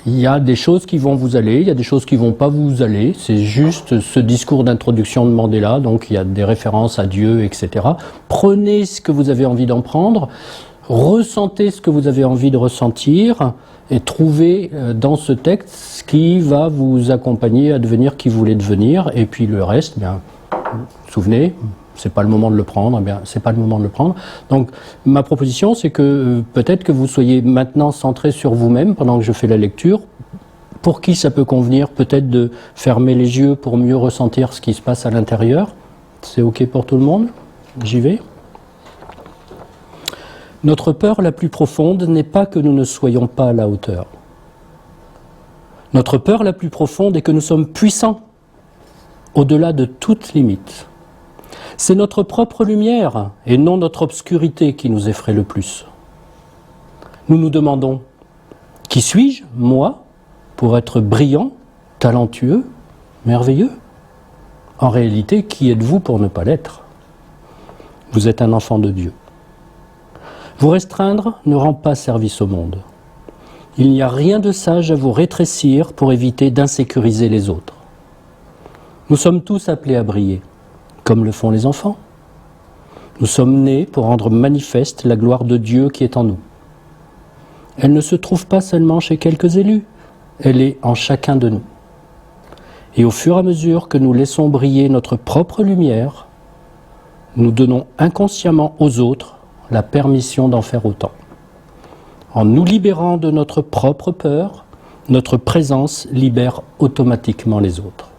Il y a des choses qui vont vous aller, il y a des choses qui ne vont pas vous aller. C'est juste ce discours d'introduction de Mandela, donc il y a des références à Dieu, etc. Prenez ce que vous avez envie d'en prendre, ressentez ce que vous avez envie de ressentir et trouvez dans ce texte ce qui va vous accompagner à devenir qui vous voulez devenir. Et puis le reste, bien, souvenez, c'est pas le moment de le prendre, eh bien, c'est pas le moment de le prendre. Donc, ma proposition, c'est que peut-être que vous soyez maintenant centré sur vous-même pendant que je fais la lecture. Pour qui ça peut convenir, peut-être de fermer les yeux pour mieux ressentir ce qui se passe à l'intérieur. C'est OK pour tout le monde? J'y vais. Notre peur la plus profonde n'est pas que nous ne soyons pas à la hauteur. Notre peur la plus profonde est que nous sommes puissants, au-delà de toute limite. C'est notre propre lumière et non notre obscurité qui nous effraie le plus. Nous nous demandons, qui suis-je, moi, pour être brillant, talentueux, merveilleux? En réalité, qui êtes-vous pour ne pas l'être? Vous êtes un enfant de Dieu. Vous restreindre ne rend pas service au monde. Il n'y a rien de sage à vous rétrécir pour éviter d'insécuriser les autres. Nous sommes tous appelés à briller, comme le font les enfants. Nous sommes nés pour rendre manifeste la gloire de Dieu qui est en nous. Elle ne se trouve pas seulement chez quelques élus, elle est en chacun de nous. Et au fur et à mesure que nous laissons briller notre propre lumière, nous donnons inconsciemment aux autres la permission d'en faire autant. En nous libérant de notre propre peur, notre présence libère automatiquement les autres.